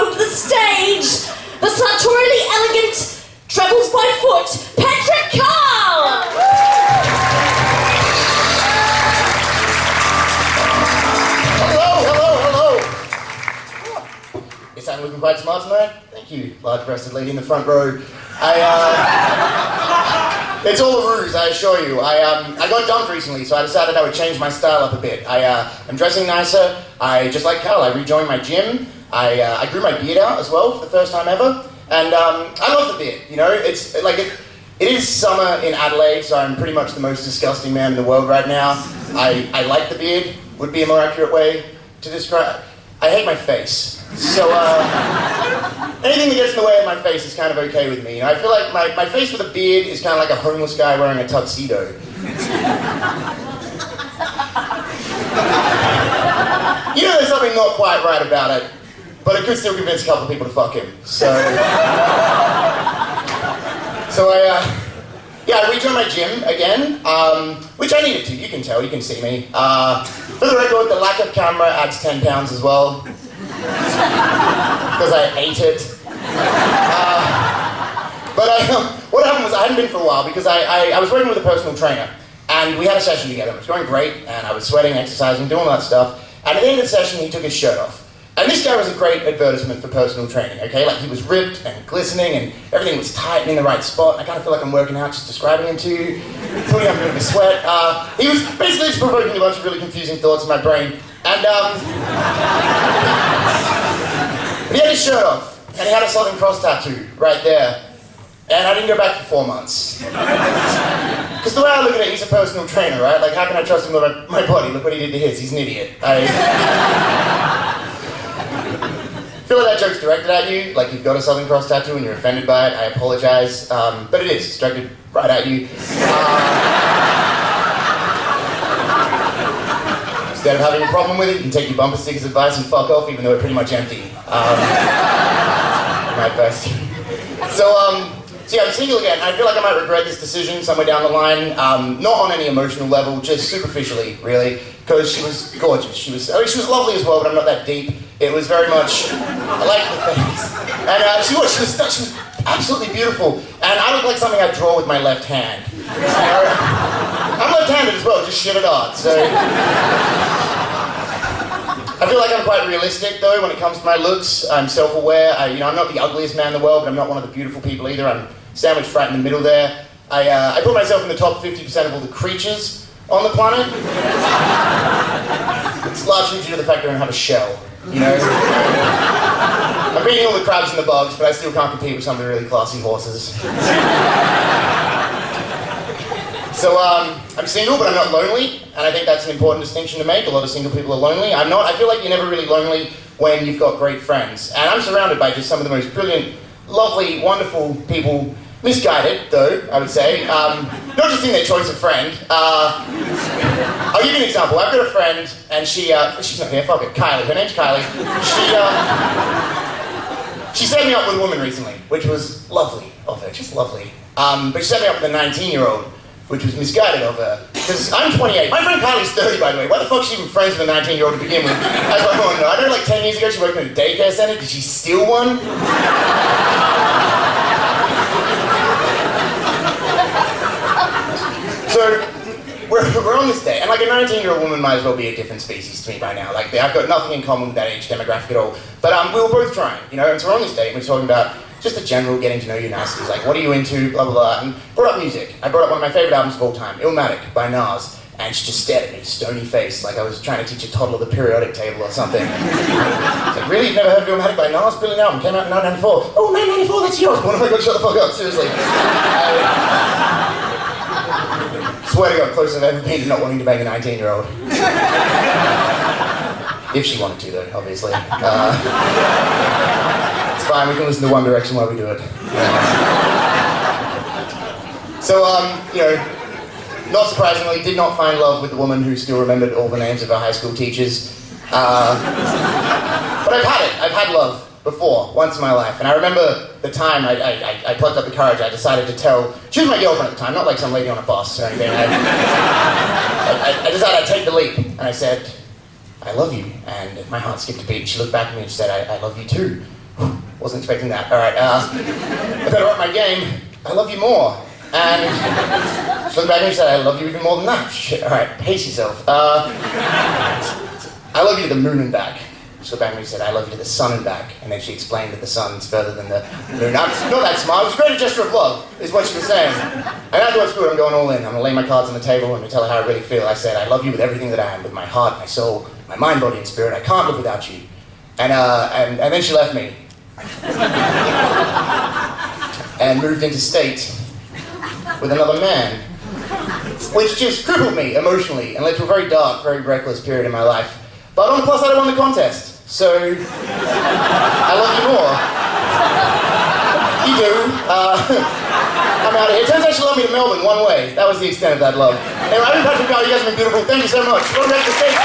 welcome to the stage, the sartorially elegant, trebles by foot, Patrick Carl! Hello. Yes, I'm looking quite smart tonight. Thank you, large-breasted lady in the front row. It's all a ruse, I assure you. I got dumped recently, so I decided I would change my style up a bit. I'm dressing nicer. Just like Carl, I rejoined my gym. I grew my beard out as well for the first time ever. And I love the beard, you know? It's like, it is summer in Adelaide, so I'm pretty much the most disgusting man in the world right now. I like the beard, would be a more accurate way to describe. I hate my face. So, anything that gets in the way of my face is kind of okay with me. You know, I feel like my face with a beard is kind of like a homeless guy wearing a tuxedo. You know there's something not quite right about it, but it could still convince a couple of people to fuck him. So I rejoined my gym again, which I needed to. You can tell, you can see me. For the record, the lack of camera adds 10 pounds as well. Because I ate it. What happened was I hadn't been for a while because I was working with a personal trainer and we had a session together. It was going great and I was sweating, exercising, doing all that stuff. And at the end of the session, he took his shirt off. And this guy was a great advertisement for personal training, okay? Like he was ripped and glistening and everything was tight and in the right spot. I kind of feel like I'm working out just describing him to you, putting up a bit of a sweat. He was basically just provoking a bunch of really confusing thoughts in my brain. And he had his shirt off, and he had a Southern Cross tattoo right there. And I didn't go back for 4 months. Because the way I look at it, he's a personal trainer, right? Like, how can I trust him with my body? Look what he did to his, he's an idiot. I feel like that joke's directed at you, like you've got a Southern Cross tattoo and you're offended by it, I apologize. But it is, it's directed right at you. Instead of having a problem with it, you can take your bumper sticker's advice and fuck off, even though it's pretty much empty. My advice. So yeah, I'm single again. I feel like I might regret this decision somewhere down the line. Not on any emotional level, just superficially, really. Because she was gorgeous. She was lovely as well, but I'm not that deep. It was very much, I liked the things. And she was absolutely beautiful. And I look like something I draw with my left hand. I'm left-handed as well, just shit at art, so... I feel like I'm quite realistic, though, when it comes to my looks. I'm self-aware. I'm not the ugliest man in the world, but I'm not one of the beautiful people either. I'm sandwiched right in the middle there. I put myself in the top 50% of all the creatures on the planet. It's largely due to the fact that I don't have a shell, you know? I'm beating all the crabs and the bugs, but I still can't compete with some of the really classy horses. So, I'm single, but I'm not lonely, and I think that's an important distinction to make. A lot of single people are lonely. I'm not. I feel like you're never really lonely when you've got great friends. And I'm surrounded by just some of the most brilliant, lovely, wonderful people. Misguided, though, I would say. Not just in their choice of friend. I'll give you an example. I've got a friend, and she's not here, fuck it, Kylie. Her name's Kylie. She set me up with a woman recently, which was lovely of her, just lovely. But she set me up with a 19-year-old. Which was misguided of her. Because I'm 28. My friend Kylie's 30, by the way. Why the fuck is she even friends with a 19-year-old to begin with? I was like, oh no. I know like 10 years ago she worked in a daycare center. Did she steal one? So, we're on this day, and like a 19-year-old woman might as well be a different species to me by now. Like, I've got nothing in common with that age demographic at all. But we were both trying, you know, and so we're on this date, and we're talking about just the general getting to know you niceties, like what are you into, blah, blah, blah, and brought up music. I brought up one of my favourite albums of all time, Illmatic by Nas, and she just stared at me, stony faced, like I was trying to teach a toddler the periodic table or something. I was like, really, you've never heard of Illmatic by Nas? Brilliant album, came out in 1994. Oh, 1994, that's yours. Oh my god, shut the fuck up, seriously. Swear to God, closest I've ever been to not wanting to bang a 19-year-old. If she wanted to, though, obviously. It's fine, we can listen to One Direction while we do it. So, you know, not surprisingly, did not find love with the woman who still remembered all the names of her high school teachers. But I've had love before, once in my life. And I remember the time I plucked up the courage, I decided to tell, she was my girlfriend at the time, not like some lady on a bus or anything. I decided I'd take the leap, and I said, I love you. And my heart skipped a beat. She looked back at me and said, I love you too. Wasn't expecting that. All right, I better up my game. I love you more. And she looked back at me and said, I love you even more than that. Shit, all right, pace yourself. I love you to the moon and back. She looked back at me and said, I love you to the sun and back. And then she explained that the sun's further than the moon. Not that smart. It was a great gesture of love, is what she was saying. And afterwards, good, I'm going all in. I'm going to lay my cards on the table and tell her how I really feel. I said, I love you with everything that I am, with my heart, my soul, my mind, body, and spirit. I can't live without you. And then she left me. And moved interstate with another man. Which just crippled me emotionally and led to a very dark, very reckless period in my life. But on the plus side, I won the contest. So, I love you more. You do. I'm out of here. Turns out she loved me to Melbourne one way. That was the extent of that love. Anyway, I've been Patrick Carl. You guys have been beautiful. Thank you so much. Welcome back to the stage.